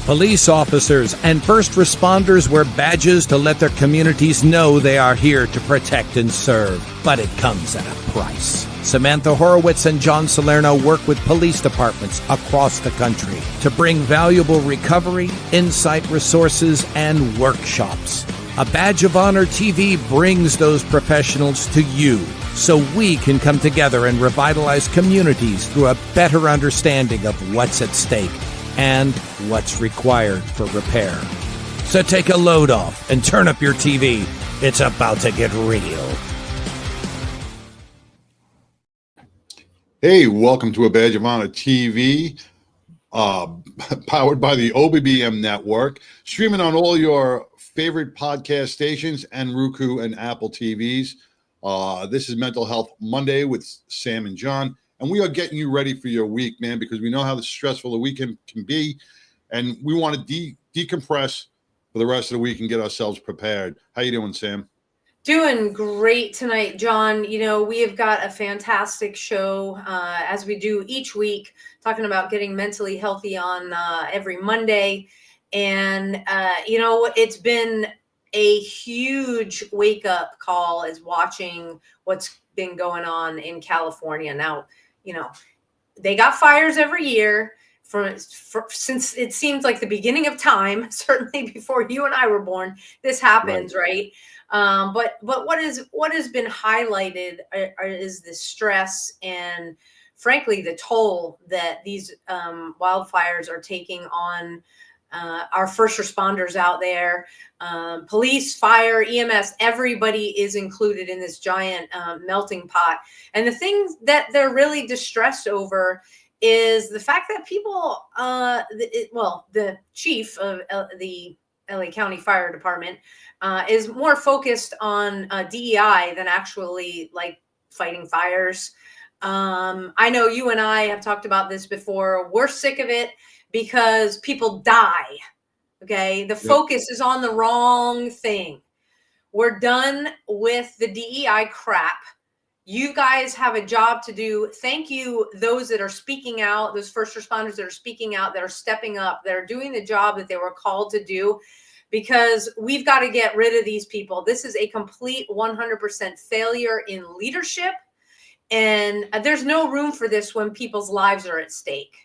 Police officers and first responders wear badges to let their communities know they are here to protect and serve. But it comes at a price. Samantha Horwitz and John Salerno work with police departments across the country to bring valuable recovery, insight resources, and workshops. A Badge of Honor TV brings those professionals to you so we can come together and revitalize communities through a better understanding of what's at stake and what's required for repair. So take a load off and turn up your TV. It's about to get real. Hey, welcome to A Badge of Honor TV, powered by the OBBM network, streaming on all your favorite podcast stations and Roku and Apple TVs. This is Mental Health Monday with Sam and John. And we are getting you ready for your week, man, because we know how stressful the weekend can be. And we want to decompress for the rest of the week and get ourselves prepared. How you doing, Sam? Doing great tonight, John. You know, we have got a fantastic show, as we do each week, talking about getting mentally healthy on every Monday. And, you know, it's been a huge wake-up call as watching what's been going on in California. Now, you know, they got fires every year since it seems like the beginning of time, certainly before you and I were born, this happens, right? But what has been highlighted is the stress and, frankly, the toll that these wildfires are taking on our first responders out there. Police, fire, EMS, everybody is included in this giant melting pot. And the thing that they're really distressed over is the fact that people, the chief of the LA County Fire Department is more focused on DEI than actually like fighting fires. I know you and I have talked about this before. We're sick of it because people die. Okay. The focus is on the wrong thing. We're done with the DEI crap. You guys have a job to do. Thank you, those that are speaking out, those first responders that are speaking out, that are stepping up, that are doing the job that they were called to do, because we've got to get rid of these people. This is a complete 100% failure in leadership. And there's no room for this when people's lives are at stake.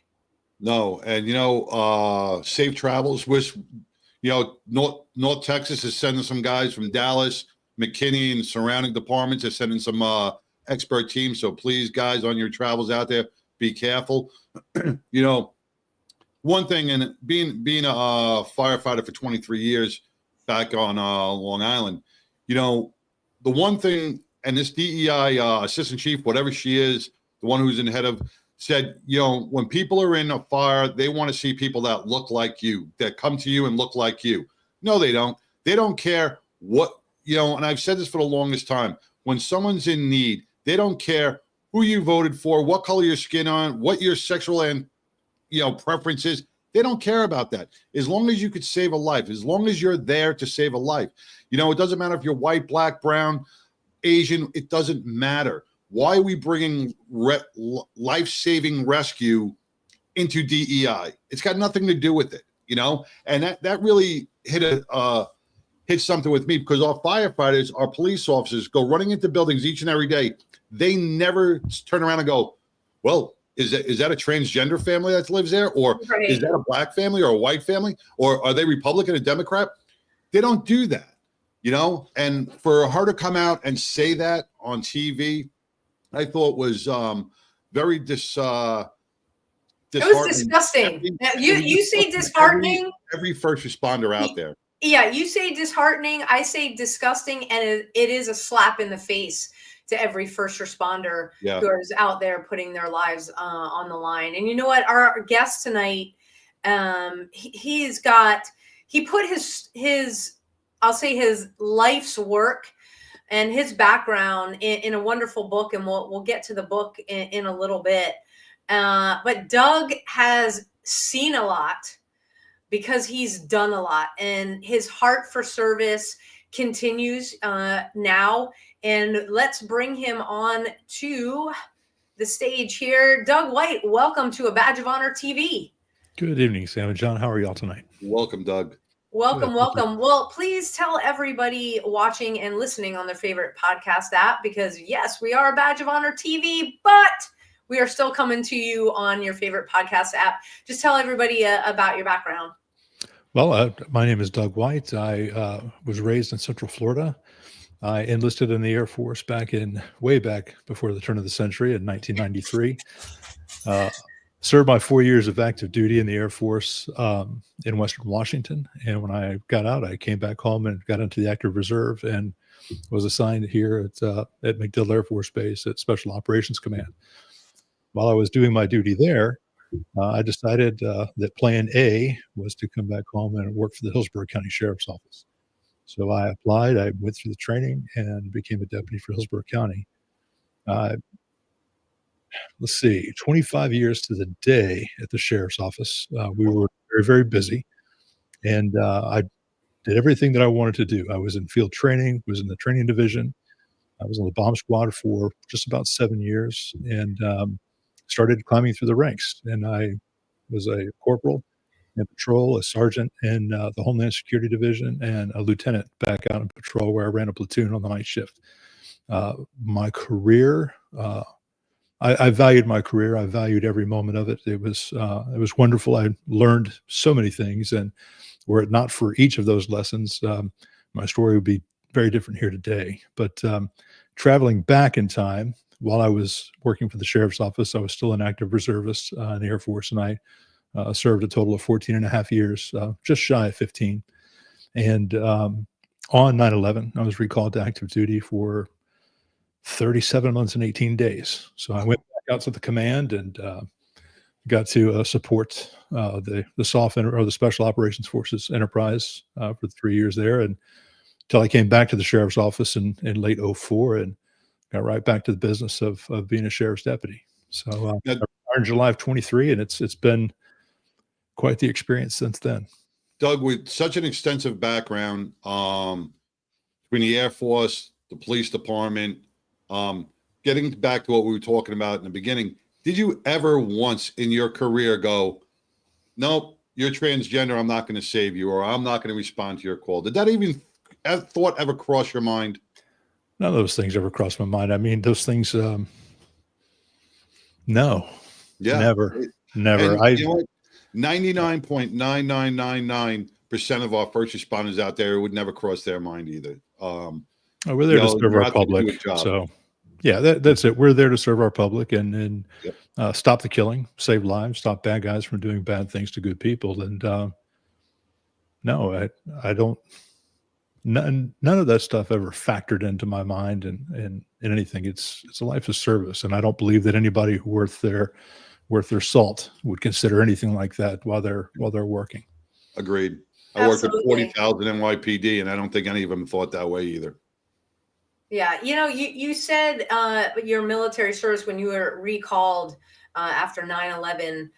No, and you know, safe travels. Wish, you know, North Texas is sending some guys from Dallas, McKinney, and surrounding departments. Are sending some expert teams. So please, guys, on your travels out there, be careful. You know, one thing, and being a firefighter for 23 years back on Long Island, you know, the one thing, and this DEI assistant chief, whatever she is, the one who's in the head of, said, you know, when people are in a fire, they want to see people that look like you, that come to you and look like you. No, they don't. They don't care what, you know, and I've said this for the longest time. When someone's in need, they don't care who you voted for, what color your skin on, what your sexual and, you know, preference is. They don't care about that. As long as you could save a life, as long as you're there to save a life. You know, it doesn't matter if you're white, black, brown, Asian, it doesn't matter. Why are we bringing life-saving rescue into DEI? It's got nothing to do with it, you know? And that really hit something with me, because our firefighters, our police officers go running into buildings each and every day. They never turn around and go, well, is that a transgender family that lives there? Or is that a black family or a white family? Or are they Republican or Democrat? They don't do that, you know? And for her to come out and say that on TV, I thought was very disheartening. It was disgusting. You say disheartening. Every first responder out there. Yeah, you say disheartening. I say disgusting, and it is a slap in the face to every first responder who is out there putting their lives on the line. And you know what? Our guest tonight, he put his I'll say his life's work and his background in a wonderful book, and we'll get to the book in a little bit. But Doug has seen a lot because he's done a lot, and his heart for service continues now. And let's bring him on to the stage here. Doug White, welcome to A Badge of Honor TV. Good evening, Sam and John. How are y'all tonight? Welcome, Doug. Welcome, Good, thank you. welcome. Well, please tell everybody watching and listening on their favorite podcast app, because yes, we are a Badge of Honor TV, but we are still coming to you on your favorite podcast app. Just tell everybody about your background. Well, my name is Doug White. I was raised in Central Florida. I enlisted in the Air Force way back before the turn of the century in 1993. Served my 4 years of active duty in the Air Force in Western Washington. And when I got out, I came back home and got into the active reserve and was assigned here at MacDill Air Force Base at Special Operations Command. While I was doing my duty there, I decided that plan A was to come back home and work for the Hillsborough County Sheriff's Office. So I applied, I went through the training and became a deputy for Hillsborough County. Let's see, 25 years to the day at the sheriff's office. We were very, very busy, and I did everything that I wanted to do. I was in field training, was in the training division. I was on the bomb squad for just about 7 years, and started climbing through the ranks. And I was a corporal in patrol, a sergeant in the Homeland Security Division, and a lieutenant back out in patrol where I ran a platoon on the night shift. My career, I valued my career. I valued every moment of it. It was wonderful. I learned so many things, and were it not for each of those lessons, my story would be very different here today. But traveling back in time, while I was working for the sheriff's office, I was still an active reservist in the Air Force, and I served a total of 14 and a half years, just shy of 15. And on 9/11, I was recalled to active duty for 37 months and 18 days. So I went back out to the command and got to support the SOF or the Special Operations Forces enterprise for 3 years there, and until I came back to the sheriff's office in late 04 and got right back to the business of being a sheriff's deputy. So I retired in July of 23, and it's been quite the experience since then. Doug, with such an extensive background between the Air Force, the police department, getting back to what we were talking about in the beginning, did you ever once in your career go, nope, you're transgender, I'm not going to save you, or I'm not going to respond to your call? Did that even thought ever cross your mind? None of those things ever crossed my mind. I mean, those things, no, never. And you know what? 99.9999% of our first responders out there would never cross their mind either. We're there to serve our public. So, yeah, that's it. We're there to serve our public and stop the killing, save lives, stop bad guys from doing bad things to good people. And no, I don't. None of that stuff ever factored into my mind in anything. It's a life of service, and I don't believe that anybody worth their salt would consider anything like that while they're working. Agreed. I worked with 40,000 NYPD, and I don't think any of them thought that way either. Yeah, you said your military service when you were recalled after 9/11.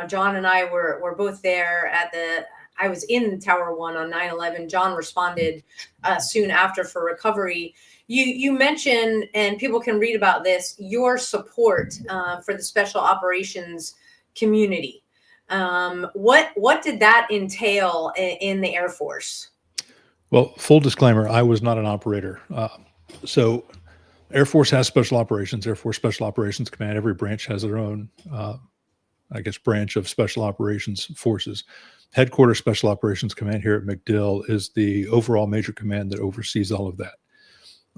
John and I were both there I was in Tower 1 on 9/11. John responded soon after for recovery. You mentioned, and people can read about this, your support for the special operations community. What did that entail in the Air Force? Well, full disclaimer, I was not an operator. So Air Force has special operations, Air Force Special Operations Command. Every branch has their own, branch of special operations forces. Headquarters Special Operations Command here at MacDill is the overall major command that oversees all of that.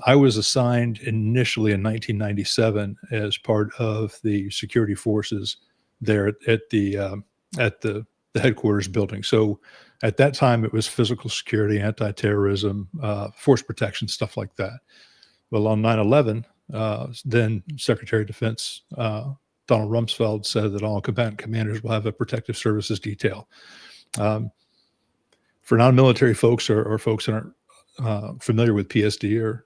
I was assigned initially in 1997 as part of the security forces there at the headquarters building. So at that time, it was physical security, anti-terrorism, force protection, stuff like that. Well, on 9/11, then Secretary of Defense Donald Rumsfeld said that all combatant commanders will have a protective services detail. For non-military folks or folks that aren't familiar with PSD or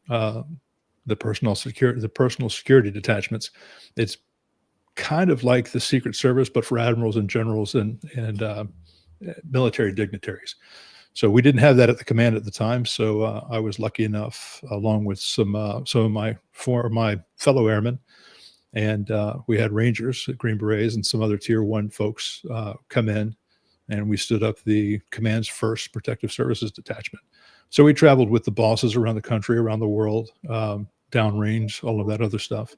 the personal security detachments, it's kind of like the Secret Service, but for admirals and generals and military dignitaries. So we didn't have that at the command at the time. So I was lucky enough, along with some of my fellow airmen, And we had Rangers, Green Berets, and some other Tier 1 folks come in, and we stood up the Command's first Protective Services Detachment. So we traveled with the bosses around the country, around the world, downrange, all of that other stuff,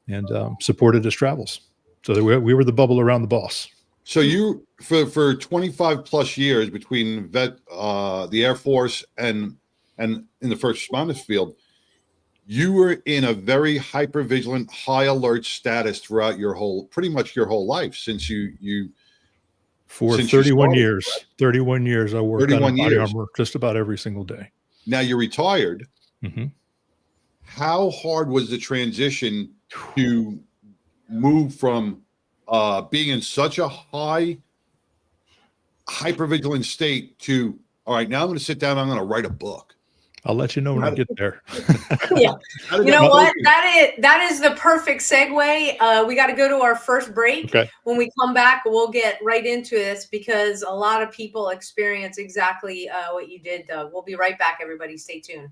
and supported his travels. So we were the bubble around the boss. So you, for 25 plus years between the Air Force and in the first responders field, you were in a very hyper-vigilant, high alert status throughout pretty much your whole life since for since 31 started, years. right? 31 years, I worked on body years. armor just about every single day. Now you're retired. Mm-hmm. How hard was the transition to move from being in such a hyper-vigilant state to, all right, now I'm going to sit down, I'm going to write a book? I'll let you know when I get there. Yeah. You know what? That is the perfect segue. We got to go to our first break. Okay. When we come back, we'll get right into this because a lot of people experience exactly what you did, Doug. We'll be right back, everybody. Stay tuned.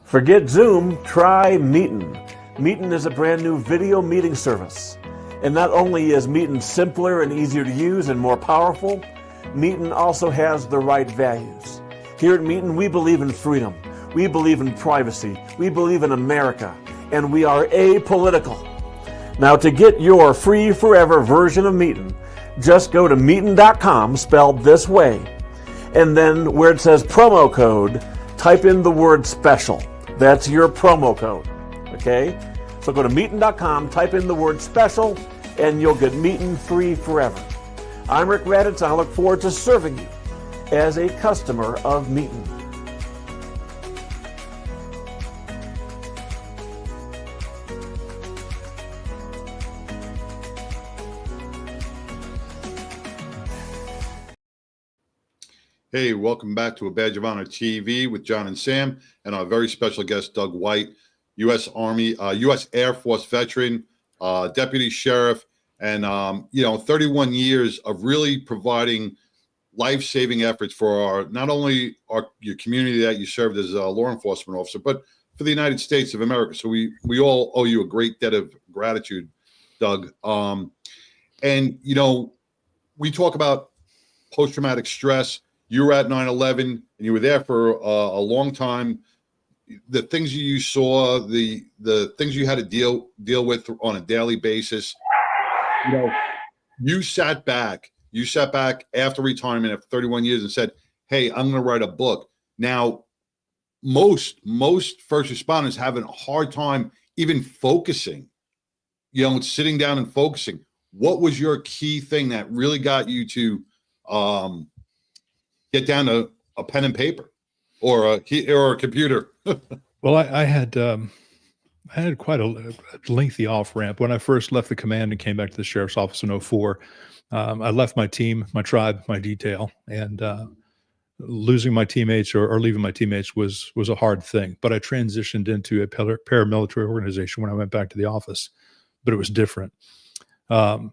Forget Zoom, try Meetin. Meetin is a brand new video meeting service. And not only is Meetin simpler and easier to use and more powerful, Meetin also has the right values. Here at Meetin, we believe in freedom. We believe in privacy. We believe in America. And we are apolitical. Now, to get your free forever version of Meetin, just go to Meetin.com, spelled this way. And then where it says promo code, type in the word special. That's your promo code. Okay? So go to Meetin.com, type in the word special, and you'll get Meetin free forever. I'm Rick Raditz, and I look forward to serving you as a customer of Meetin. Hey, welcome back to A Badge of Honor TV with John and Sam and our very special guest, Doug White, U.S. Army, U.S. Air Force veteran, deputy sheriff, and, 31 years of really providing life-saving efforts for not only your community that you served as a law enforcement officer, but for the United States of America. So we all owe you a great debt of gratitude, Doug. And we talk about post-traumatic stress. You were at 9/11 and you were there for a long time. The things you saw, the things you had to deal with on a daily basis. You sat back after retirement after 31 years and said, hey, I'm going to write a book. Now, most first responders have a hard time even focusing, sitting down and focusing. What was your key thing that really got you to get down to a pen and paper or a computer? Well, I had quite a lengthy off ramp when I first left the command and came back to the sheriff's office in 2004. I left my team, my tribe, my detail, and losing my teammates or leaving my teammates was a hard thing. But I transitioned into a paramilitary organization when I went back to the office, but it was different. And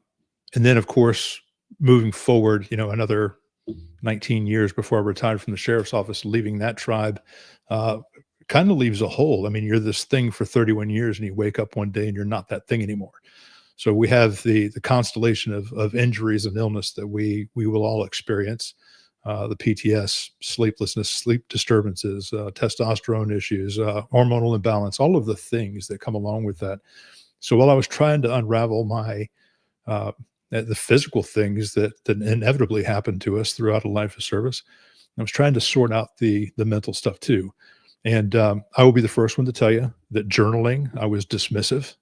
then, of course, moving forward, another 19 years before I retired from the sheriff's office, leaving that tribe kind of leaves a hole. I mean, you're this thing for 31 years and you wake up one day and you're not that thing anymore. So we have the constellation of injuries and illness that we will all experience. The PTS, sleeplessness, sleep disturbances, testosterone issues, hormonal imbalance, all of the things that come along with that. So while I was trying to unravel my the physical things that inevitably happen to us throughout a life of service, I was trying to sort out the mental stuff too. And I will be the first one to tell you that journaling, I was dismissive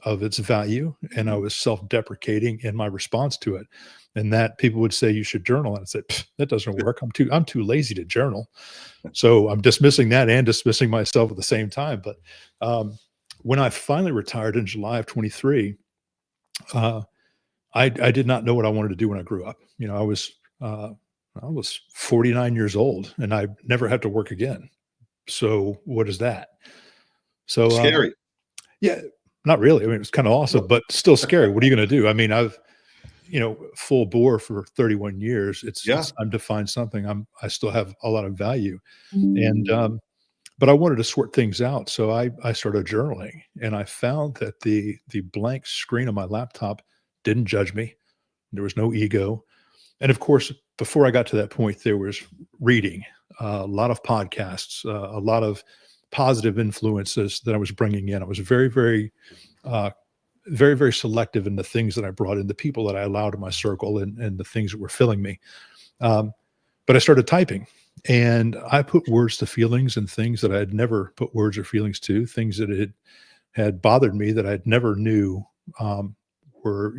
of its value, and I was self-deprecating in my response to it. And that people would say you should journal, and I said that doesn't work. I'm too lazy to journal. So I'm dismissing that and dismissing myself at the same time. But when I finally retired in July of 23, I did not know what I wanted to do when I grew up. I was 49 years old and I never had to work again. So what is that? So scary. Yeah, not really. I mean, it was kind of awesome, but still scary. What are you going to do? I mean, I've, full bore for 31 years. It's time to find something. I still have a lot of value. And but I wanted to sort things out. So I started journaling, and I found that the blank screen on my laptop didn't judge me. There was no ego. And of course, before I got to that point, there was reading, a lot of podcasts, a lot of positive influences that I was bringing in. I was uh, very selective in the things that I brought in, the people that I allowed in my circle, and the things that were filling me. Um, but I started typing, and I put words to feelings and things that I had never put words or feelings to, things that had bothered me that I never knew um, were,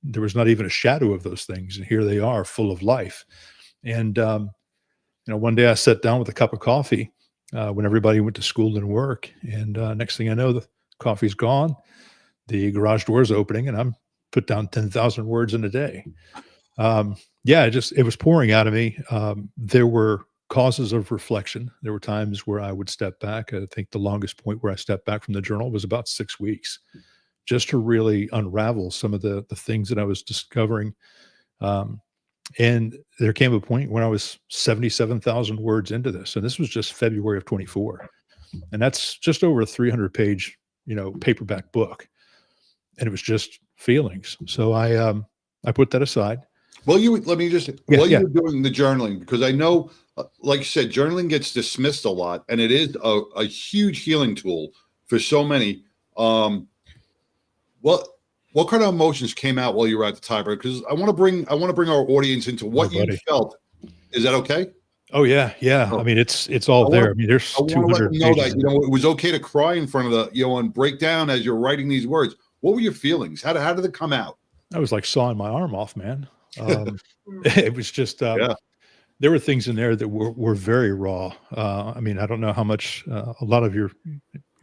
there was not even a shadow of those things. And here they are, full of life. And, one day I sat down with a cup of coffee when everybody went to school and work. And next thing I know, the coffee's gone, the garage door is opening, and I'm put down 10,000 words in a day. Yeah, it was pouring out of me. There were causes of reflection. There were times where I would step back. I think the longest point where I stepped back from the journal was about 6 weeks, just to really unravel some of the things that I was discovering. Um, and there came a point when I was 77,000 words into this, and this was just February of 24, and that's just over a 300-page, paperback book, and it was just feelings. So I put that aside. Well, let me just Yeah, you were doing the journaling, because I know, like you said, journaling gets dismissed a lot, and it is a huge healing tool for so many. What kind of emotions came out while you were at the timer? Because I want to bring our audience into what you felt. Is that okay? Oh yeah. Oh. I mean, it's all there. I mean, there's I want to let 200 them know pages. that it was okay to cry in front of and break down as you're writing these words. What were your feelings? How did it come out? I was like sawing my arm off, man. It was just Yeah. there were things in there that were very raw. I mean, I don't know how much a lot of your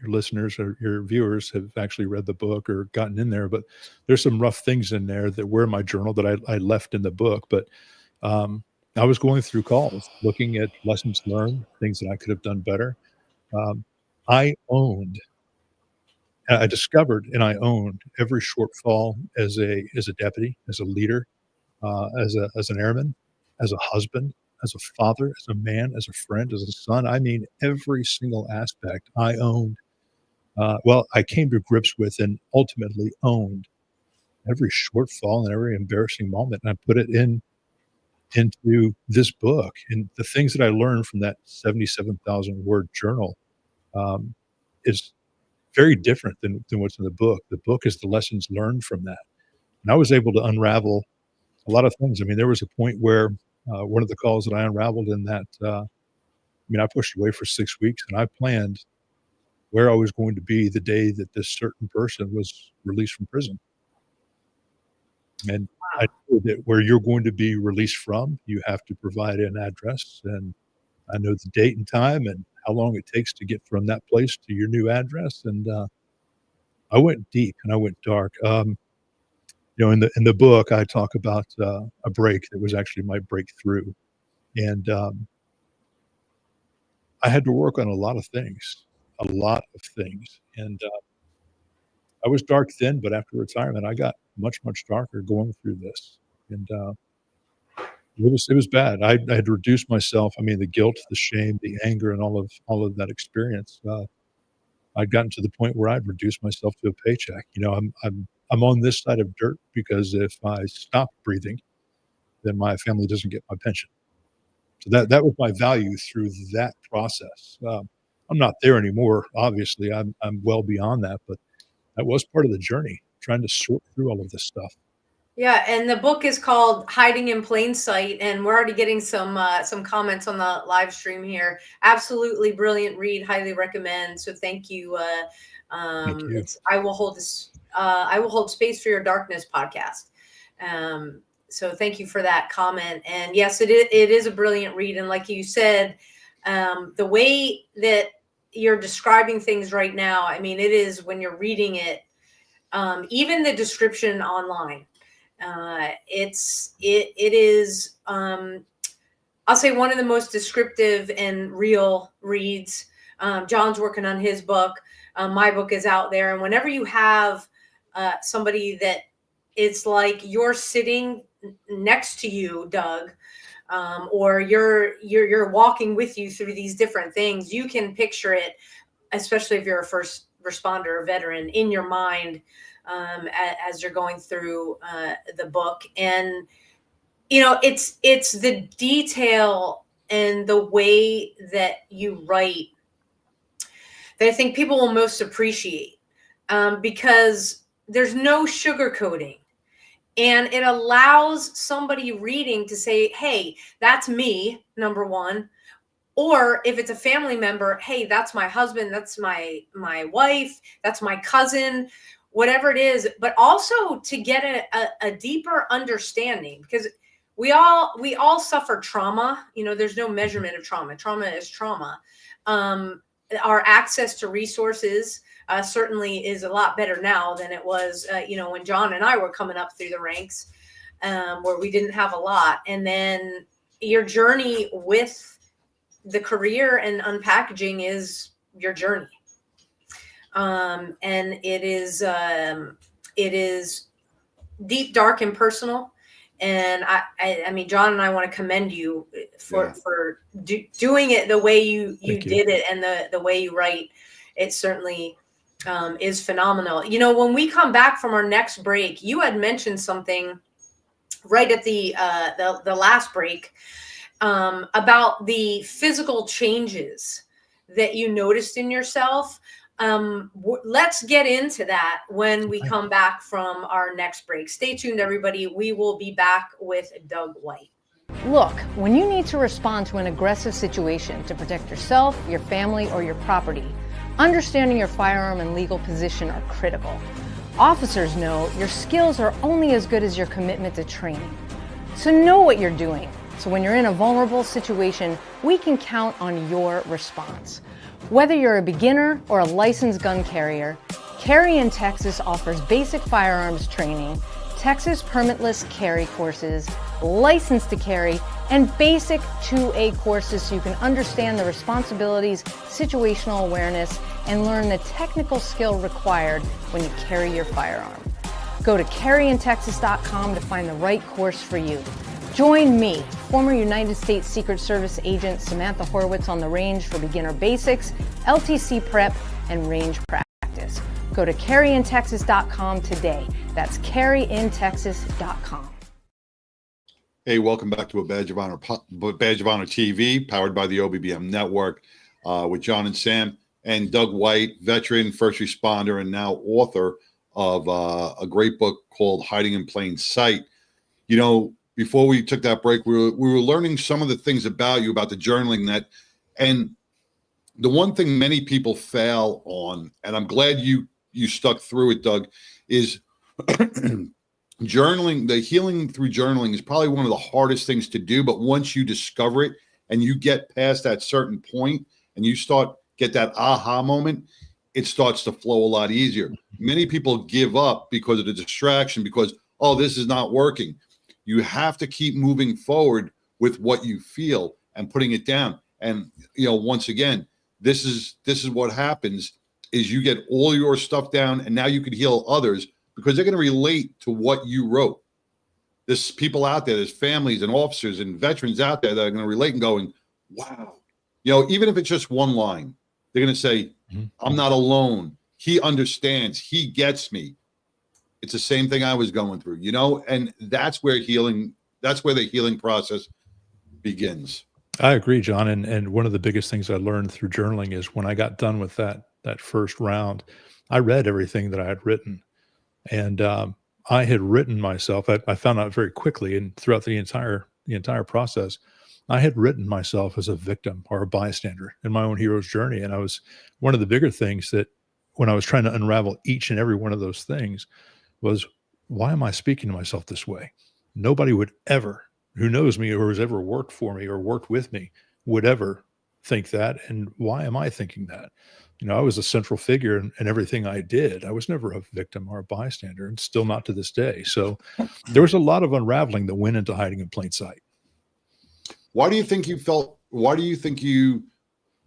listeners or your viewers have actually read the book or gotten in there, but there's some rough things in there that were in my journal that I left in the book. But I was going through calls, looking at lessons learned, things that I could have done better. Um, I owned, I discovered, and I owned every shortfall as a deputy, as a leader, as an airman, as a husband, as a father, as a man, as a friend, as a son. I mean, every single aspect I owned. I came to grips with and ultimately owned every shortfall and every embarrassing moment, and I put it into this book. And the things that I learned from that 77,000 word journal um, is very different than what's in the book. The book is the lessons learned from that, and I was able to unravel a lot of things. I mean, there was a point where one of the calls that I unraveled in that, I pushed away for 6 weeks, and I planned where I was going to be the day that this certain person was released from prison. And I know that where you're going to be released from, you have to provide an address, and I know the date and time and how long it takes to get from that place to your new address. And I went deep and I went dark. In the book, I talk about a break that was actually my breakthrough, and I had to work on a lot of things, and I was dark then, but after retirement, I got much darker going through this, and it was bad. I had reduced myself. I mean, the guilt, the shame, the anger, and all of that experience. I'd gotten to the point where I'd reduced myself to a paycheck. I'm on this side of dirt because if I stop breathing, then my family doesn't get my pension. So that was my value through that process. I'm not there anymore. Obviously, I'm well beyond that, but that was part of the journey, trying to sort through all of this stuff. Yeah, and the book is called Hiding in Plain Sight, and we're already getting some comments on the live stream here. Absolutely brilliant read, highly recommend. So thank you. Thank you. I will hold space for your darkness podcast. So thank you for that comment. And yes, it is a brilliant read, and like you said, the way that you're describing things right now, I mean, it is, when you're reading it, even the description online. It is, I'll say, one of the most descriptive and real reads. John's working on his book. My book is out there. And whenever you have somebody that it's like you're sitting next to you, Doug, or you're walking with you through these different things, you can picture it, especially if you're a first responder or veteran, in your mind as you're going through the book. And it's the detail and the way that you write that I think people will most appreciate, because there's no sugarcoating. And it allows somebody reading to say, hey, that's me, number one. Or if it's a family member, hey, that's my husband, that's my wife, that's my cousin, whatever it is. But also to get a deeper understanding, because we all suffer trauma. There's no measurement of trauma. Trauma is trauma. Our access to resources certainly is a lot better now than it was, when John and I were coming up through the ranks, where we didn't have a lot. And then your journey with the career and unpackaging is your journey. And it is deep, dark, and personal. And I mean, John and I want to commend you for doing it the way you did it, and the way you write. It certainly is phenomenal. When we come back from our next break, you had mentioned something right at the last break about the physical changes that you noticed in yourself. Let's get into that when we come back from our next break. Stay tuned, everybody. We will be back with Doug White. Look, when you need to respond to an aggressive situation to protect yourself, your family, or your property, understanding your firearm and legal position are critical. Officers know your skills are only as good as your commitment to training. So know what you're doing. So when you're in a vulnerable situation, we can count on your response. Whether you're a beginner or a licensed gun carrier, Carry in Texas offers basic firearms training, Texas permitless carry courses, license to carry, and basic 2A courses so you can understand the responsibilities, situational awareness, and learn the technical skill required when you carry your firearm. Go to carryintexas.com to find the right course for you. Join me, former United States Secret Service agent Samantha Horwitz, on the range for beginner basics, LTC prep, and range practice. Go to carryintexas.com today. That's carryintexas.com. Hey, welcome back to a Badge of Honor TV, powered by the OBBM Network, with John and Sam and Doug White, veteran, first responder, and now author of a great book called Hiding in Plain Sight. Before we took that break, we were learning some of the things about you, about the journaling and the one thing many people fail on, and I'm glad you stuck through it, Doug, is journaling. The healing through journaling is probably one of the hardest things to do, but once you discover it and you get past that certain point and you get that aha moment, it starts to flow a lot easier. Many people give up because of the distraction, because, oh, this is not working. You have to keep moving forward with what you feel and putting it down. And, once again, this is what happens is you get all your stuff down, and now you can heal others because they're going to relate to what you wrote. There's people out there, there's families and officers and veterans out there that are going to relate and going, wow. Even if it's just one line, they're going to say, I'm not alone. He understands. He gets me. It's the same thing I was going through, and that's where the healing process begins. I agree, John. And one of the biggest things I learned through journaling is when I got done with that first round, I read everything that I had written. And I had written myself, I found out very quickly, and throughout the entire process, I had written myself as a victim or a bystander in my own hero's journey. And one of the bigger things that when I was trying to unravel each and every one of those things was, why am I speaking to myself this way? Nobody would ever, who knows me or has ever worked for me or worked with me, would ever think that. And why am I thinking that? I was a central figure in everything I did. I was never a victim or a bystander, and still not to this day. So there was a lot of unraveling that went into Hiding in Plain Sight. Why do you think you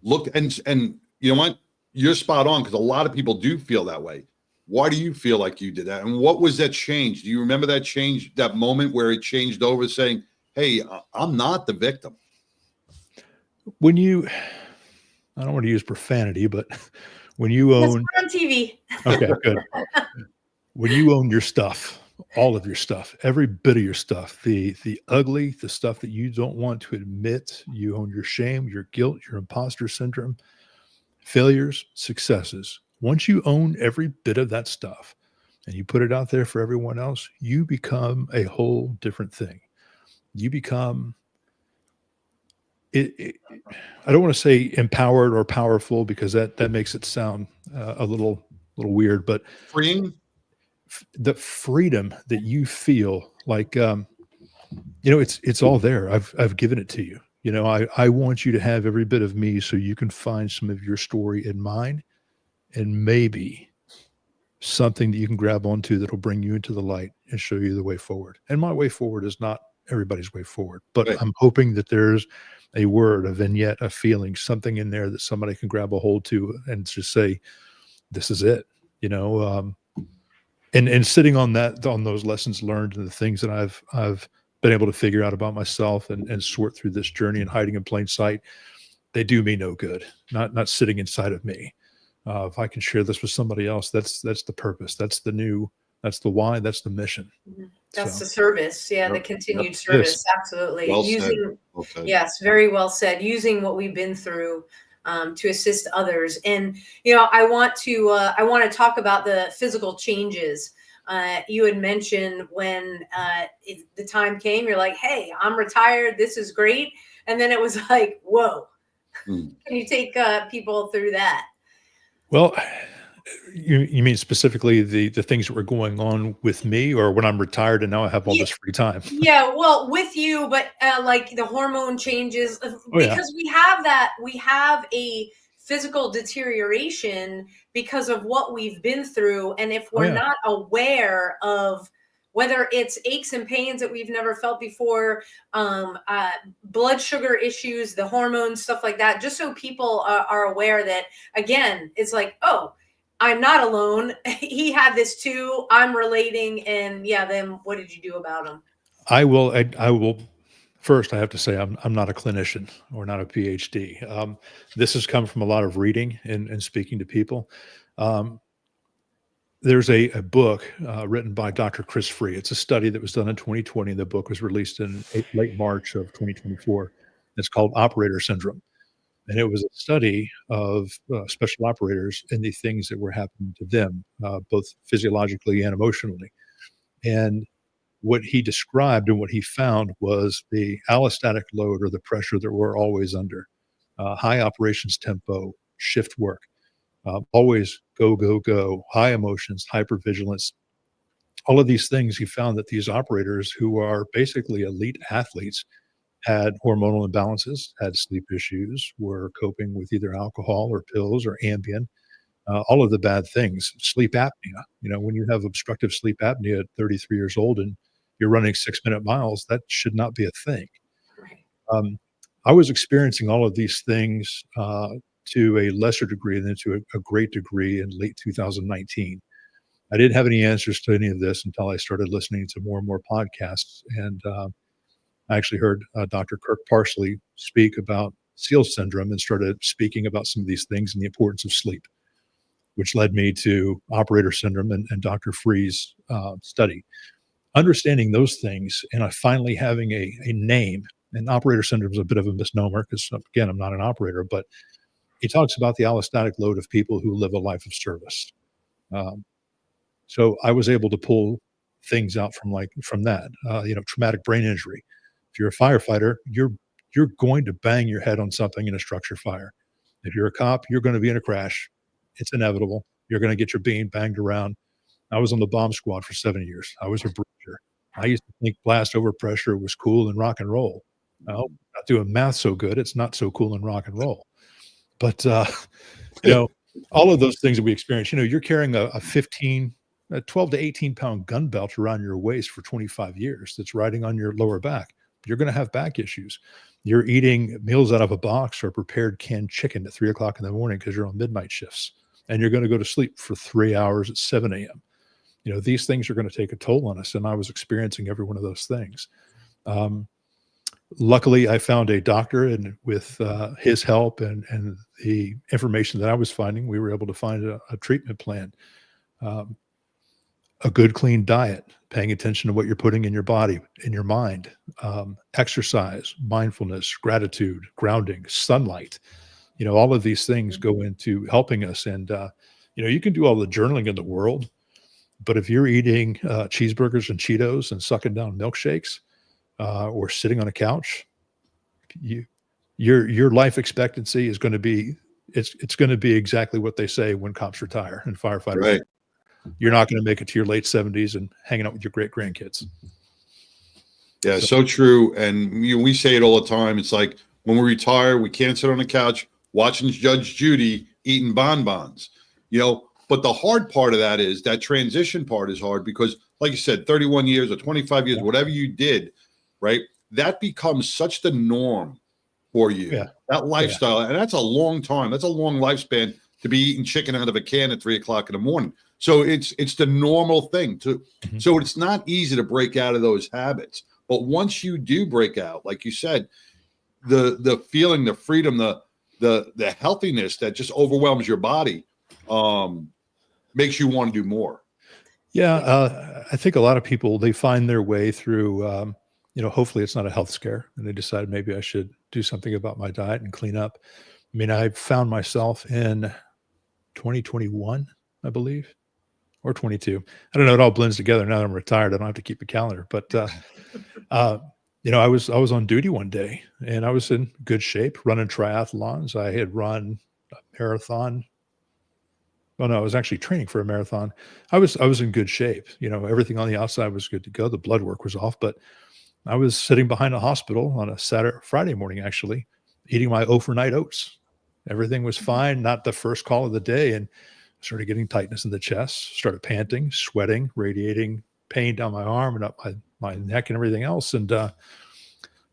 looked, and you know what? You're spot on, because a lot of people do feel that way. Why do you feel like you did that? And what was that change? Do you remember that change, that moment where it changed over, saying, hey, I'm not the victim. When you, I don't want to use profanity, but when you Yes, own, we're on TV. okay, good. When you own your stuff, all of your stuff, every bit of your stuff, the ugly, the stuff that you don't want to admit, you own your shame, your guilt, your imposter syndrome, failures, successes. Once you own every bit of that stuff and you put it out there for everyone else, you become a whole different thing. You become I don't want to say empowered or powerful because that makes it sound a little weird, but Freeing. the freedom that you feel like, it's all there. I've given it to you. I want you to have every bit of me so you can find some of your story in mine, and maybe something that you can grab onto that'll bring you into the light and show you the way forward. And my way forward is not everybody's way forward, but Right. I'm hoping that there's a word, a vignette, a feeling, something in there that somebody can grab a hold to and just say, this is it, and sitting on those lessons learned and the things that I've been able to figure out about myself and sort through this journey and hiding in plain sight, they do me no good. Not sitting inside of me. If I can share this with somebody else, that's the purpose. That's the why. That's the mission. That's So, the service. Yeah, the Yep. continued Yes. service. Absolutely. Well said. Using, Well said. yes, very well said. Using what we've been through to assist others. And I want to talk about the physical changes. You had mentioned when the time came, you're like, hey, I'm retired. This is great. And then it was like, whoa. Can you take people through that? Well, you mean specifically the things that were going on with me, or when I'm retired and now I have all this free time? Yeah, well, with you, but like the hormone changes, Oh, yeah. because we have a physical deterioration because of what we've been through. And if we're yeah. not aware of whether it's aches and pains that we've never felt before, blood sugar issues, the hormones, stuff like that, just so people are aware that, again, it's like, oh, I'm not alone. He had this too. I'm relating. And yeah, then what did you do about him? I will. First, I have to say I'm not a clinician or not a PhD. This has come from a lot of reading and speaking to people. There's a book written by Dr. Chris Free. It's a study that was done in 2020. The book was released in late March of 2024. It's called Operator Syndrome. And it was a study of special operators and the things that were happening to them, both physiologically and emotionally. And what he described and what he found was the allostatic load, or the pressure that we're always under, high operations tempo, shift work, always go, go, go, high emotions, hypervigilance. All of these things, he found that these operators who are basically elite athletes had hormonal imbalances, had sleep issues, were coping with either alcohol or pills or Ambien, all of the bad things. Sleep apnea, when you have obstructive sleep apnea at 33 years old and you're running 6-minute miles, that should not be a thing. Right. I was experiencing all of these things to a lesser degree than to a great degree in late 2019. I didn't have any answers to any of this until I started listening to more and more podcasts. And I actually heard Dr. Kirk Parsley speak about SEAL syndrome and started speaking about some of these things and the importance of sleep, which led me to operator syndrome and Dr. Free's study. Understanding those things, and I finally having a name. And operator syndrome is a bit of a misnomer because, again, I'm not an operator, but he talks about the allostatic load of people who live a life of service. So I was able to pull things out from that, traumatic brain injury. If you're a firefighter, you're going to bang your head on something in a structure fire. If you're a cop, you're going to be in a crash. It's inevitable. You're going to get your bean banged around. I was on the bomb squad for 7 years. I was a breacher. I used to think blast over pressure was cool and rock and roll. Well, not doing math so good. It's not so cool and rock and roll. But, all of those things that we experience, you're carrying a 12 to 18 pound gun belt around your waist for 25 years that's riding on your lower back. You're going to have back issues. You're eating meals out of a box or prepared canned chicken at 3 o'clock in the morning because you're on midnight shifts, and you're going to go to sleep for 3 hours at 7 a.m. These things are going to take a toll on us. And I was experiencing every one of those things. luckily, I found a doctor, and with his help and the information that I was finding, we were able to find a treatment plan. Um, a good, clean diet, paying attention to what you're putting in your body, in your mind, exercise, mindfulness, gratitude, grounding, sunlight. All of these things go into helping us. And, you can do all the journaling in the world, but if you're eating cheeseburgers and Cheetos and sucking down milkshakes or sitting on a couch, your life expectancy is going to be, it's going to be exactly what they say when cops retire and firefighters. Right. You're not going to make it to your late 70s and hanging out with your great grandkids. Yeah, so true. And we say it all the time. It's like when we retire, we can't sit on the couch watching Judge Judy eating bonbons, But the hard part of that is that transition part is hard because, like you said, 31 years or 25 years, whatever you did, right? That becomes such the norm for you. Yeah. That lifestyle. And that's a long time. That's a long lifespan to be eating chicken out of a can at 3:00 in the morning. So it's the normal thing to, so it's not easy to break out of those habits. But once you do break out, like you said, the feeling, the freedom, the healthiness that just overwhelms your body makes you want to do more. Yeah. I think a lot of people, they find their way through, hopefully it's not a health scare and they decide maybe I should do something about my diet and clean up. I mean, I found myself in 2021, I believe, or 22. I don't know. It all blends together. Now that I'm retired, I don't have to keep a calendar, but, I was on duty one day and I was in good shape running triathlons. I had run a marathon. Oh no, I was actually training for a marathon. I was in good shape. Everything on the outside was good to go. The blood work was off, but I was sitting behind a hospital on a Friday morning, actually, eating my overnight oats. Everything was fine. Not the first call of the day. And I started getting tightness in the chest, started panting, sweating, radiating pain down my arm and up my neck and everything else. And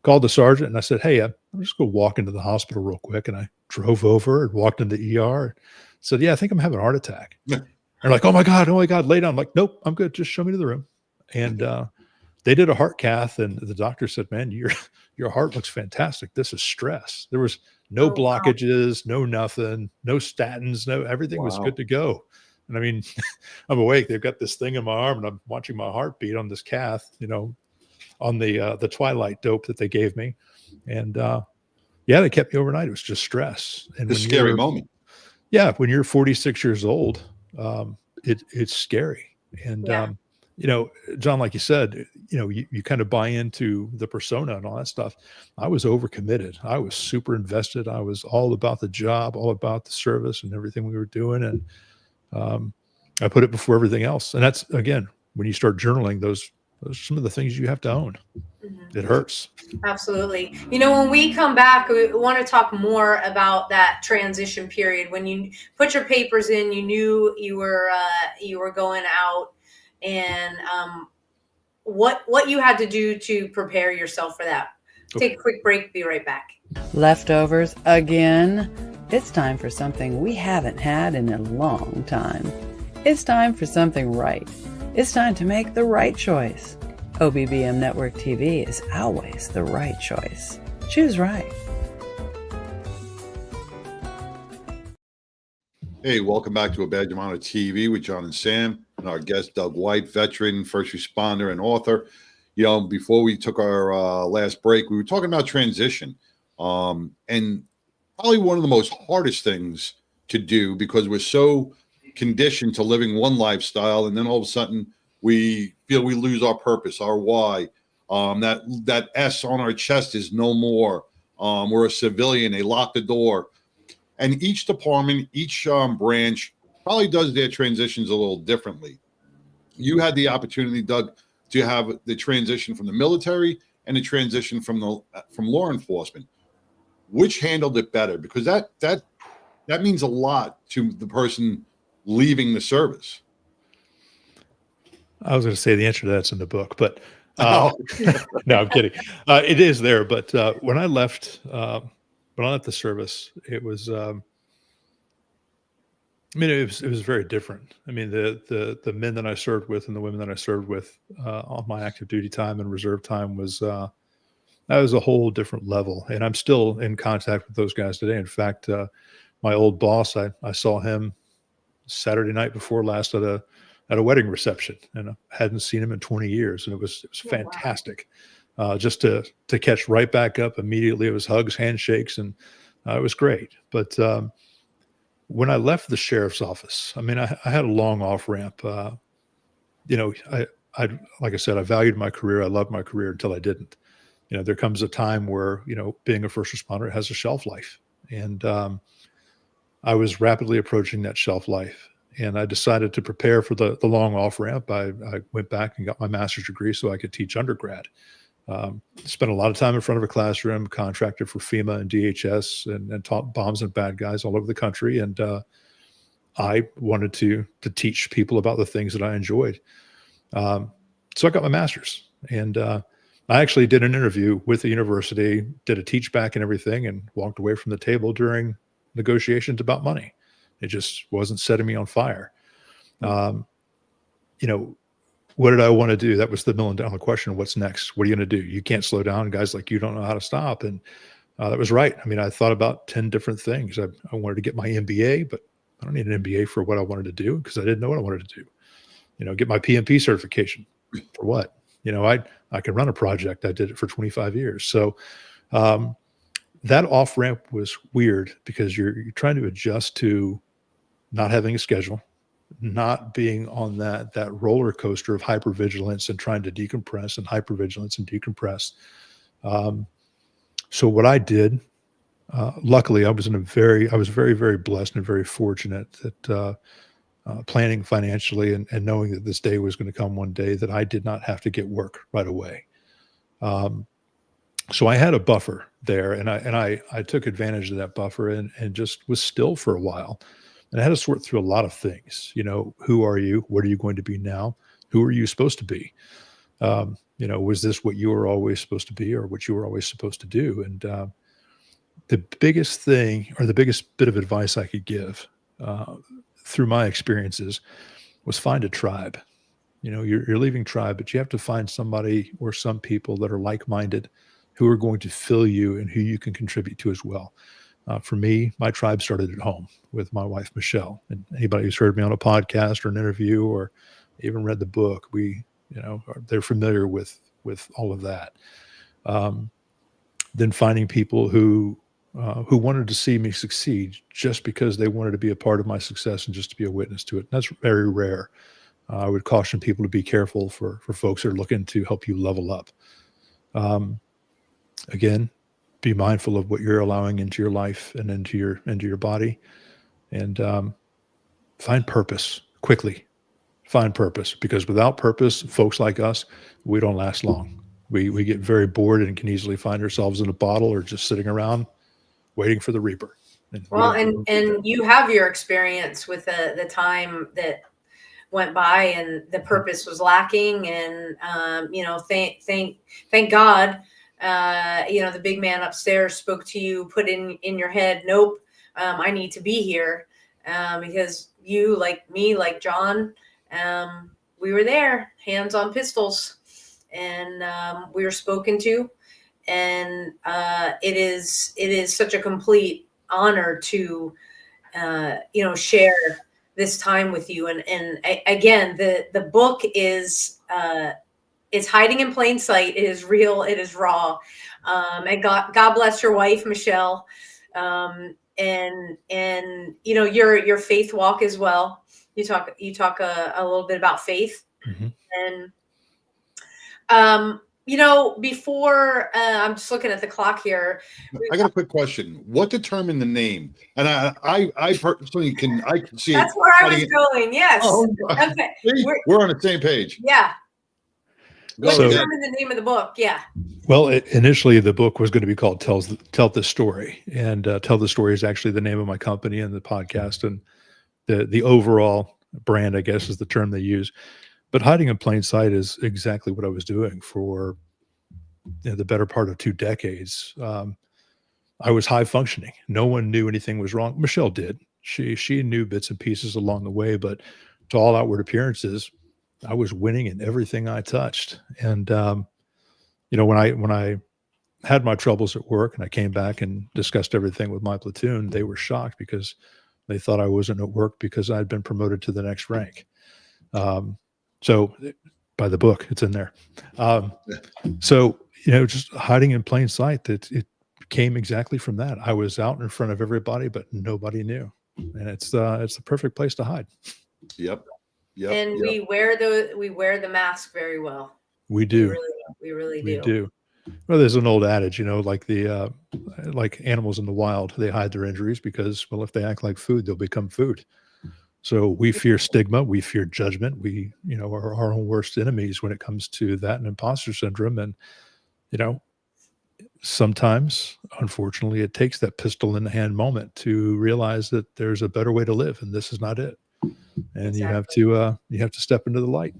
called the sergeant and I said, hey, I'm just going to walk into the hospital real quick. And I drove over and walked into the ER. Said, yeah, I think I'm having a heart attack. Yeah. They're like, oh my God, lay down. I'm like, nope, I'm good. Just show me to the room. And they did a heart cath and the doctor said, man, your heart looks fantastic. This is stress. There was no blockages, no nothing, no statins, everything was good to go. And I mean, I'm awake. They've got this thing in my arm and I'm watching my heartbeat on this cath, on the twilight dope that they gave me. And they kept me overnight. It was just stress. And it's a scary moment. Yeah. When you're 46 years old, it's scary. And, John, like you said, you kind of buy into the persona and all that stuff. I was overcommitted. I was super invested. I was all about the job, all about the service and everything we were doing. And I put it before everything else. And that's, again, when you start journaling, those are some of the things you have to own. It hurts. Absolutely. When we come back, we want to talk more about that transition period when you put your papers in, you knew you were going out, and what you had to do to prepare yourself for that. Okay. Take a quick break. Be right back. Leftovers again? It's time for something we haven't had in a long time. It's time for something right. It's time to make the right choice. OBBM Network TV is always the right choice. Choose right. Hey, welcome back to A Badge of Honor TV with John and Sam and our guest, Doug White, veteran, first responder, and author. Before we took our last break, we were talking about transition. And probably one of the most hardest things to do because we're so conditioned to living one lifestyle, and then all of a sudden we feel we lose our purpose, our why. That S on our chest is no more. We're a civilian. They lock the door. And each department, each branch probably does their transitions a little differently. You had the opportunity, Doug, to have the transition from the military and the transition from law enforcement. Which handled it better? Because that means a lot to the person leaving the service. I was going to say the answer to that's in the book, but no, I'm kidding. It is there. But when I left the service, it was, it was very different. I mean, the men that I served with and the women that I served with on my active duty time and reserve time was that was a whole different level. And I'm still in contact with those guys today. In fact, my old boss, I saw him Saturday night before last at a wedding reception, and I hadn't seen him in 20 years. And it was Oh, wow. fantastic. Just to catch right back up immediately. It was hugs, handshakes, and it was great. But when I left the sheriff's office, I mean, I had a long off ramp. You know, I like I said, I valued my career. I loved my career until I didn't. You know, there comes a time where, you know, being a first responder has a shelf life, and I was rapidly approaching that shelf life. And I decided to prepare for the long off ramp. I went back and got my master's degree so I could teach undergrad. Spent a lot of time in front of a classroom, contracted for FEMA and DHS, and taught bombs and bad guys all over the country. And I wanted to teach people about the things that I enjoyed. So I got my master's, and I actually did an interview with the university, did a teach back and everything, and walked away from the table during negotiations about money. It just wasn't setting me on fire. You know, what did I want to do? That was the $1 million question. What's next? What are you going to do? You can't slow down. Guys like you don't know how to stop. And that was right. I mean, I thought about 10 different things. I wanted to get my MBA, but I don't need an MBA for what I wanted to do because I didn't know what I wanted to do. You know, get my PMP certification for what? You know, I could run a project. I did it for 25 years. So that off ramp was weird because you're trying to adjust to not having a schedule, not being on that roller coaster of hypervigilance and trying to decompress and hypervigilance and decompress. So what I did, luckily I was very, very blessed and very fortunate that planning financially and knowing that this day was going to come one day that I did not have to get work right away. So I had a buffer there, and I took advantage of that buffer and just was still for a while. And I had to sort through a lot of things. You know, who are you? What are you going to be now? Who are you supposed to be? You know, was this what you were always supposed to be or what you were always supposed to do? And the biggest thing or the biggest bit of advice I could give through my experiences was find a tribe. You know, you're leaving tribe, but you have to find somebody or some people that are like-minded who are going to fill you and who you can contribute to as well. For me, my tribe started at home with my wife, Michelle, and anybody who's heard me on a podcast or an interview or even read the book, they're familiar with all of that. Then finding people who wanted to see me succeed just because they wanted to be a part of my success and just to be a witness to it. And that's very rare. I would caution people to be careful for folks that are looking to help you level up. Again, be mindful of what you're allowing into your life and into your body, and find purpose quickly. Find purpose, because without purpose, folks like us, we don't last long. We get very bored and can easily find ourselves in a bottle or just sitting around waiting for the reaper. And you have your experience with the time that went by and the purpose was lacking, and thank God. The big man upstairs spoke to you, put in your head, nope, I need to be here, because you, like me, like John, we were there, hands on pistols, and we were spoken to, and it is such a complete honor to share this time with you, and again, the book is it's hiding in plain sight. It is real. It is raw. And God bless your wife, Michelle. And your faith walk as well. You talk a little bit about faith. Mm-hmm. And, before I'm just looking at the clock here. I got a quick question. What determined the name? And I personally can see. That's where I was going. Yes. Oh, okay. We're on the same page. Yeah. What determined the name of the book? Yeah. Well, initially the book was going to be called Tell the Story, and Tell the Story is actually the name of my company and the podcast, and the overall brand, I guess, is the term they use. But Hiding in Plain Sight is exactly what I was doing for the better part of 2 decades. I was high functioning. No one knew anything was wrong. Michelle did. She knew bits and pieces along the way, but to all outward appearances, I was winning in everything I touched. And when I had my troubles at work and I came back and discussed everything with my platoon, they were shocked because they thought I wasn't at work because I'd been promoted to the next rank. So by the book, it's in there. So, just hiding in plain sight, that it came exactly from that. I was out in front of everybody, but nobody knew. And it's the perfect place to hide. Yep. And we wear the mask very well. We do. We really We do. do. Well, there's an old adage, like like animals in the wild, they hide their injuries because, well, if they act like food, they'll become food. So we fear stigma, we fear judgment. We, are our own worst enemies when it comes to that and imposter syndrome. And, sometimes, unfortunately, it takes that pistol in the hand moment to realize that there's a better way to live, and this is not it. And Exactly. you have to step into the light.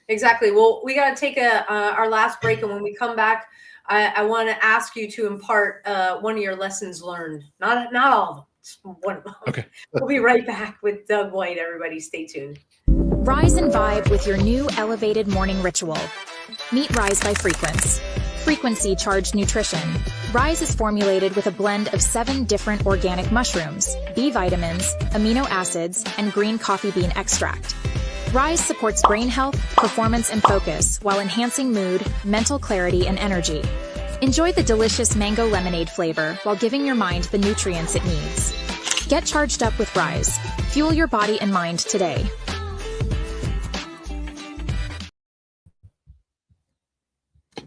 Exactly. Well, we got to take our last break, and when we come back, I want to ask you to impart one of your lessons learned. Not all of them. Just one of them. Okay. We'll be right back with Doug White. Everybody, stay tuned. Rise and vibe with your new elevated morning ritual. Meet Rise by Frequency. Frequency-charged nutrition. Rise is formulated with a blend of 7 different organic mushrooms, B vitamins, amino acids, and green coffee bean extract. Rise supports brain health, performance, and focus while enhancing mood, mental clarity, and energy. Enjoy the delicious mango lemonade flavor while giving your mind the nutrients it needs. Get charged up with Rise. Fuel your body and mind today.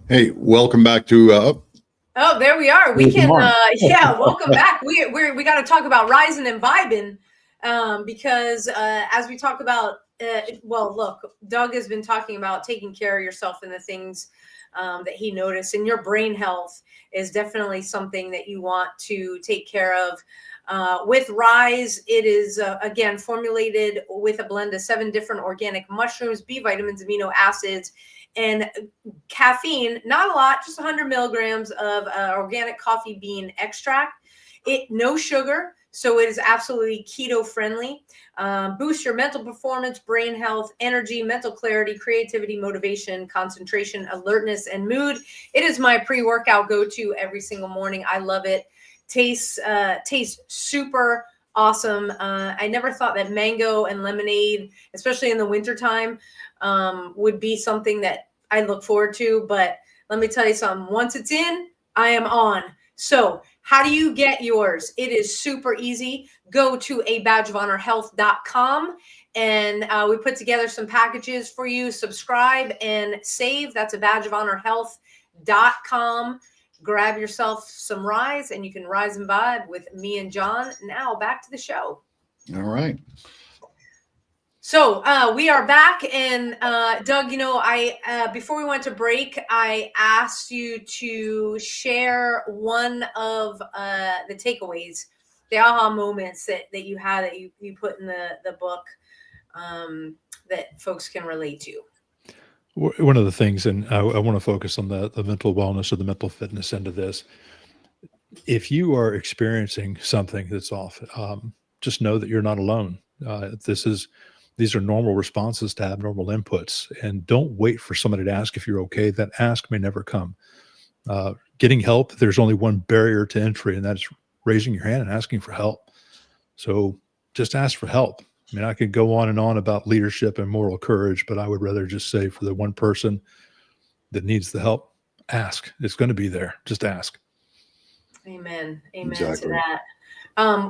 Hey, welcome back to. Oh, there we are. We can, welcome back. We got to talk about rising and vibing, because as we talk about, look, Doug has been talking about taking care of yourself and the things that he noticed, and your brain health is definitely something that you want to take care of. With Rise, it is, again, formulated with a blend of 7 different organic mushrooms, B vitamins, amino acids, and caffeine. Not a lot, just 100 milligrams of organic coffee bean extract. No sugar, so it is absolutely keto friendly. Boost your mental performance, brain health, energy, mental clarity, creativity, motivation, concentration, alertness, and mood. It is my pre-workout go-to every single morning. I love it. Tastes super awesome. I never thought that mango and lemonade, especially in the wintertime, would be something that I look forward to. But let me tell you something. Once it's in, I am on. So how do you get yours? It is super easy. Go to abadgeofhonorhealth.com, and we put together some packages for you. Subscribe and save. That's abadgeofhonorhealth.com. Grab yourself some Rise, and you can rise and vibe with me and John. Now back to the show. All right. So we are back, and Doug, before we went to break, I asked you to share one of the takeaways, the aha moments that you had, that you put in the book, that folks can relate to. One of the things, and I want to focus on the mental wellness or the mental fitness end of this. If you are experiencing something that's off, just know that you're not alone. These are normal responses to abnormal inputs, and don't wait for somebody to ask if you're okay. That ask may never come. Getting help, there's only one barrier to entry, and that's raising your hand and asking for help. So just ask for help. I mean, I could go on and on about leadership and moral courage, but I would rather just say, for the one person that needs the help, ask. It's going to be there. Just ask. Amen. Amen Exactly. to that.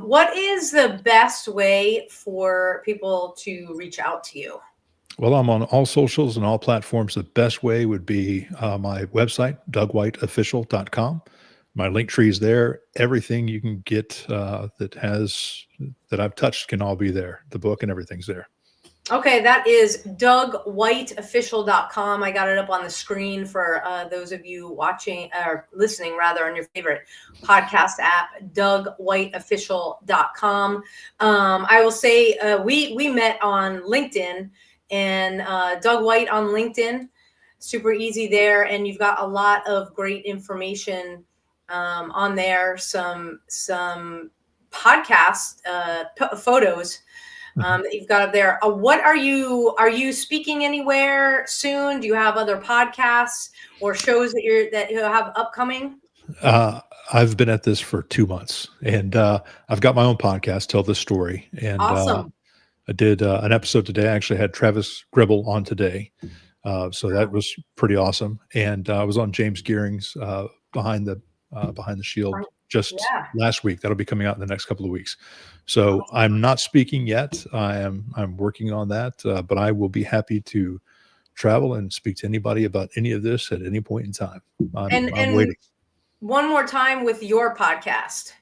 What is the best way for people to reach out to you? Well, I'm on all socials and all platforms. The best way would be my website, dougwhiteofficial.com. My link tree is there. Everything you can get that I've touched can all be there. The book and everything's there. Okay, that is dougwhiteofficial.com. I got it up on the screen for those of you watching or listening, rather, on your favorite podcast app, dougwhiteofficial.com. I will say we met on LinkedIn, and Doug White on LinkedIn, super easy there. And you've got a lot of great information on there, some podcast photos that you've got up there. What are you speaking anywhere soon? Do you have other podcasts or shows that you have upcoming? I've been at this for 2 months, and I've got my own podcast, Tell This Story, and Awesome. I did an episode today. I actually had Travis Gribble on today, so that was pretty awesome. And I was on James Gearing's Behind the Shield just Yeah. last week. That'll be coming out in the next couple of weeks. So I'm not speaking yet. I'm working on that, but I will be happy to travel and speak to anybody about any of this at any point in time. I'm waiting. One more time with your podcast.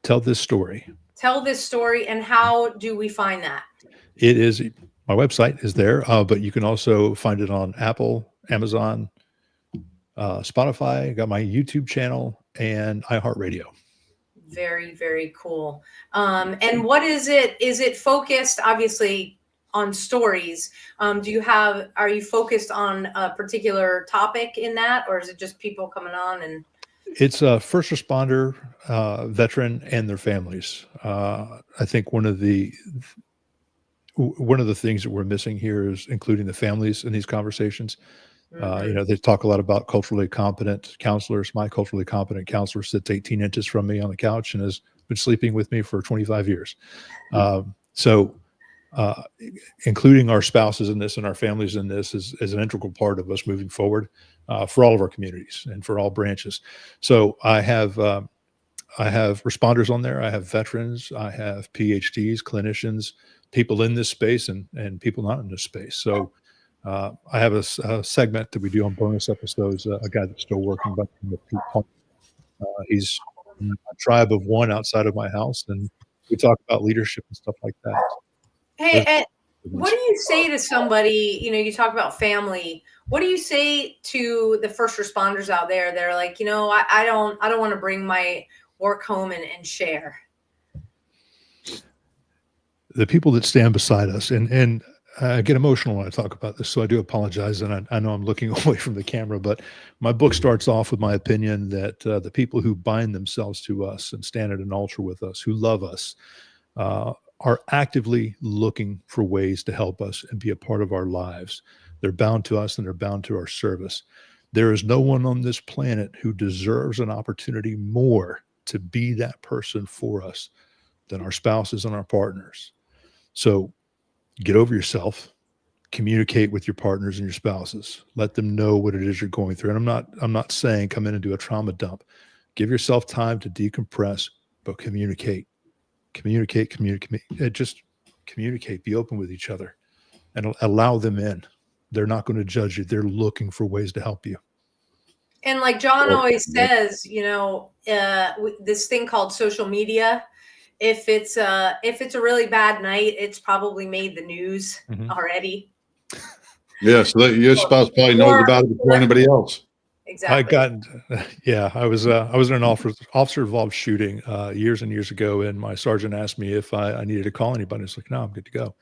Tell This Story. Tell This Story, and how do we find that? It is, my website is there, but you can also find it on Apple, Amazon, Spotify. I got my YouTube channel and iHeartRadio. Very, very cool. And what is it? Is it focused obviously on stories? Are you focused on a particular topic in that, or is it just people coming on? And it's a first responder, veteran, and their families. I think one of the things that we're missing here is including the families in these conversations. They talk a lot about culturally competent counselors. My culturally competent counselor sits 18 inches from me on the couch and has been sleeping with me for 25 years. So including our spouses in this and our families in this is an integral part of us moving forward for all of our communities and for all branches. So I have responders on there. I have veterans. I have PhDs, clinicians, people in this space and people not in this space. So I have a segment that we do on bonus episodes, a guy that's still working, but he's a tribe of one outside of my house, and we talk about leadership and stuff like that. hey, and what do you say to somebody, you talk about family, what do you say to the first responders out there that are like, I don't want to bring my work home and share? The people that stand beside us, and I get emotional when I talk about this, so I do apologize. And I know I'm looking away from the camera, but my book starts off with my opinion that the people who bind themselves to us and stand at an altar with us, who love us, are actively looking for ways to help us and be a part of our lives. They're bound to us and they're bound to our service. There is no one on this planet who deserves an opportunity more to be that person for us than our spouses and our partners. So get over yourself, communicate with your partners and your spouses, let them know what it is you're going through. And I'm not saying come in and do a trauma dump. Give yourself time to decompress, but communicate. Just communicate, be open with each other and allow them in. They're not going to judge you. They're looking for ways to help you. And like John always says, this thing called social media, if it's a really bad night, it's probably made the news already. Yeah, so that your spouse probably knows about it before anybody else. Exactly. I was in an officer involved shooting years and years ago, and my sergeant asked me if I needed to call anybody. I was like, no, I'm good to go.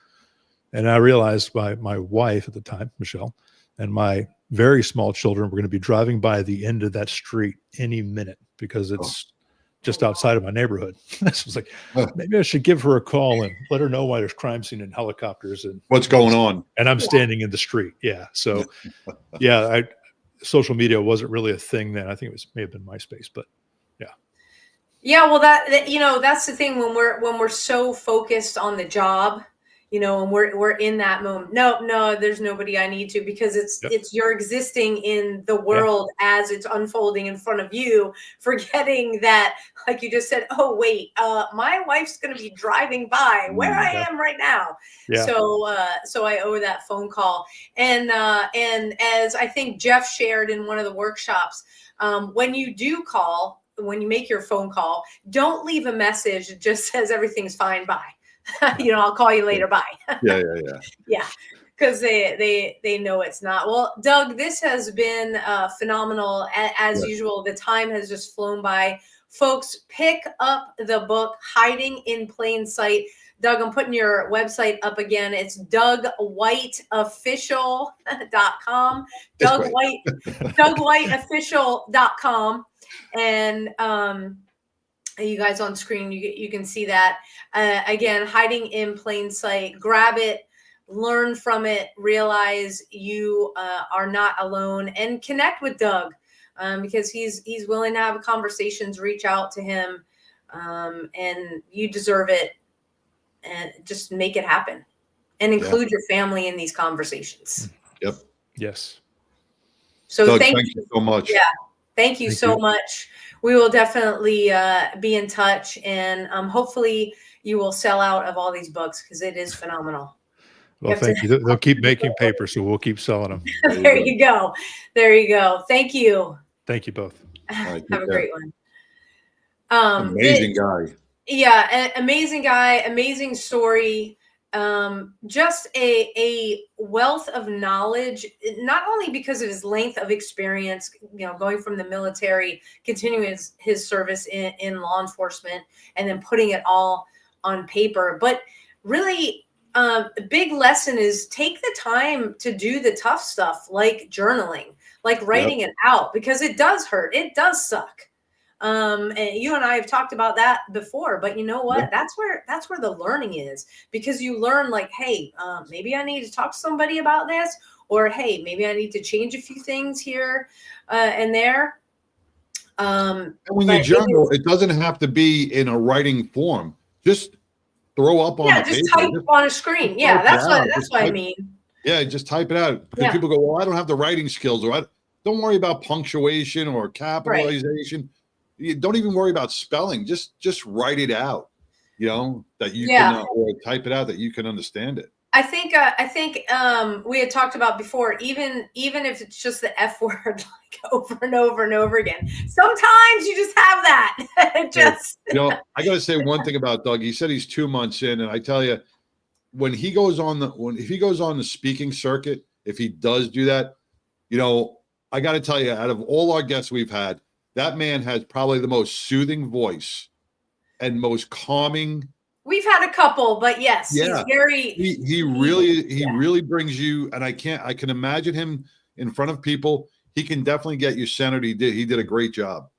And I realized my wife at the time, Michelle, and my very small children were going to be driving by the end of that street any minute because it's just outside of my neighborhood. I was like, maybe I should give her a call and let her know why there's crime scene and helicopters and what's going on. And I'm standing in the street. Yeah. So social media wasn't really a thing then. I think may have been MySpace, but yeah. Yeah. Well, that's the thing when we're so focused on the job, and we're in that moment. No, there's nobody I need to, because it's you're existing in the world as it's unfolding in front of you, forgetting that, like you just said, oh wait, my wife's going to be driving by where I am right now. Yeah. So I owe that phone call. And as I think Jeff shared in one of the workshops, when you make your phone call, don't leave a message that just says everything's fine, bye. I'll call you later. Bye. Yeah. Because they know it's not. Well, Doug, this has been phenomenal. As usual, the time has just flown by. Folks, pick up the book, Hiding in Plain Sight. Doug, I'm putting your website up again. It's DougWhiteOfficial.com. DougWhiteOfficial.com. And you guys on screen, you can see that. Again, Hiding in Plain Sight. Grab it, learn from it, realize you are not alone, and connect with Doug. because he's willing to have conversations, reach out to him, and you deserve it, and just make it happen and include your family in these conversations. Yep. Yes. So Doug, thank you so much. Yeah. Thank you so much. We will definitely be in touch, and hopefully you will sell out of all these books because it is phenomenal. Well, thank you. They'll keep making paper, so we'll keep selling them. There you go. There you go. Thank you. Thank you both. Right, Have a great one. Amazing guy. Yeah, amazing guy, amazing story. Just a wealth of knowledge, not only because of his length of experience, going from the military, continuing his service in law enforcement, and then putting it all on paper, but really a big lesson is take the time to do the tough stuff, like journaling, like writing it out, because it does hurt. It does suck. And you and I have talked about that before, but you know what? Yeah. That's where the learning is, because you learn like, hey, maybe I need to talk to somebody about this, or hey, maybe I need to change a few things here and there. And when you journal, it doesn't have to be in a writing form. Just throw up on the just paper. type on a screen. Yeah, that's what I mean. Yeah, just type it out. Because people go, well, I don't have the writing skills, or don't worry about punctuation or capitalization. You don't even worry about spelling. Just write it out. That you can, or type it out that you can understand it. I think we had talked about before, even if it's just the F word, like over and over and over again. Sometimes you just have that. I got to say one thing about Doug. He said he's 2 months in, and I tell you, if he goes on the speaking circuit, if he does do that, I got to tell you, out of all our guests we've had, that man has probably the most soothing voice and most calming. We've had a couple, but yes, he's very. He really brings you, and I can imagine him in front of people. He can definitely get you centered. He did a great job.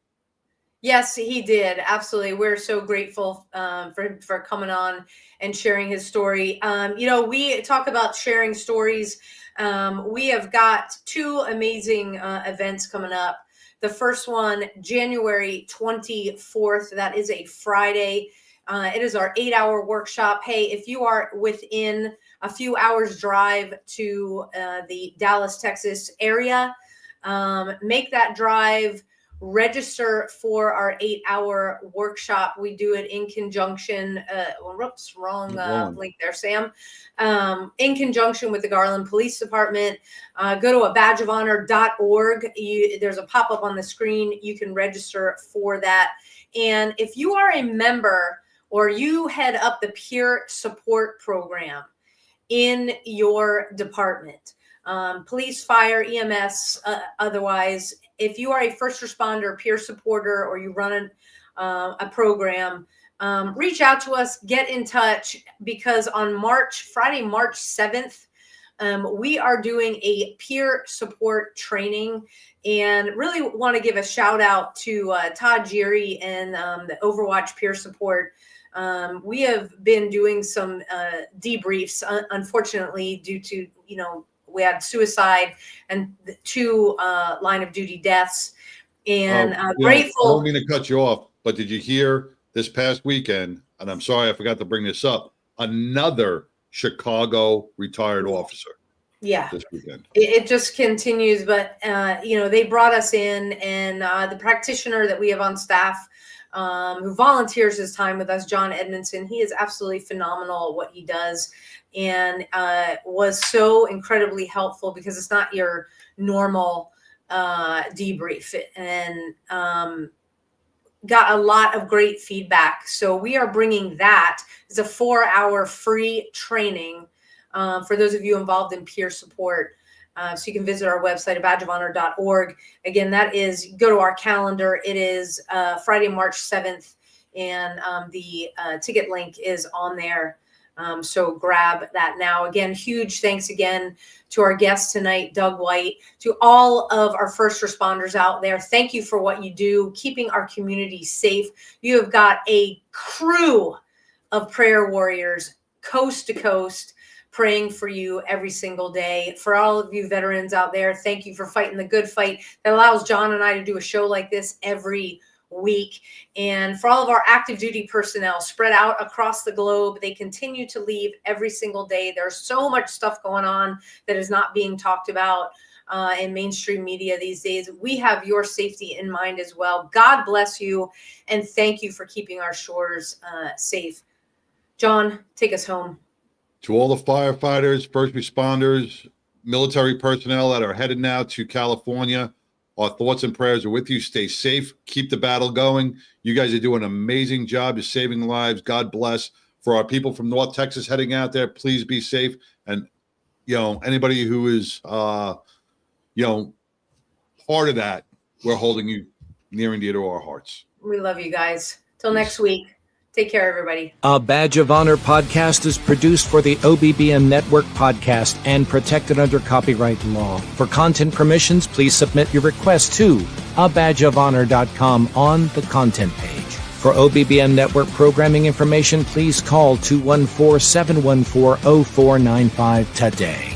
Yes, he did. Absolutely. We're so grateful for coming on and sharing his story. We talk about sharing stories. We have got 2 amazing events coming up. The first one, January 24th. That is a Friday. It is our 8-hour workshop. Hey, if you are within a few hours drive to the Dallas, Texas area, make that drive. Register for our 8-hour workshop. We do it in conjunction. Wrong link there, Sam. In conjunction with the Garland Police Department. Go to badgeofhonor.org. There's a pop-up on the screen. You can register for that. And if you are a member or you head up the peer support program in your department, police, fire, EMS, otherwise, if you are a first responder, peer supporter, or you run a program, reach out to us, get in touch, because on Friday, March 7th, we are doing a peer support training, and really want to give a shout out to Todd Geary and the Overwatch peer support. We have been doing some debriefs, unfortunately, due to, we had suicide and the 2 line of duty deaths, and grateful. I don't mean to cut you off, but did you hear this past weekend? And I'm sorry, I forgot to bring this up. Another Chicago retired officer. Yeah, this weekend. It just continues, but they brought us in, and the practitioner that we have on staff, who volunteers his time with us, John Edmondson, he is absolutely phenomenal at what he does, and was so incredibly helpful, because it's not your normal debrief, and got a lot of great feedback. So we are bringing that. It's a 4-hour free training for those of you involved in peer support. So you can visit our website at badgeofhonor.org. Again, that is, go to our calendar. It is Friday, March 7th, and the ticket link is on there. So grab that now. Again, huge thanks again to our guest tonight, Doug White, to all of our first responders out there. Thank you for what you do, keeping our community safe. You have got a crew of prayer warriors, coast to coast, praying for you every single day. For all of you veterans out there, thank you for fighting the good fight that allows John and I to do a show like this every week. And for all of our active duty personnel spread out across the globe, they continue to leave every single day. There's so much stuff going on that is not being talked about in mainstream media these days. We have your safety in mind as well. God bless you, and thank you for keeping our shores safe. John, take us home. To all the firefighters, first responders, military personnel that are headed now to California, our thoughts and prayers are with you. Stay safe. Keep the battle going. You guys are doing an amazing job. You're saving lives. God bless. For our people from North Texas heading out there, please be safe. And, anybody who is, part of that, we're holding you near and dear to our hearts. We love you guys. Till next week. Take care, everybody. A Badge of Honor podcast is produced for the OBBM Network podcast and protected under copyright law. For content permissions, please submit your request to abadgeofhonor.com on the content page. For OBBM Network programming information, please call 214-714-0495 today.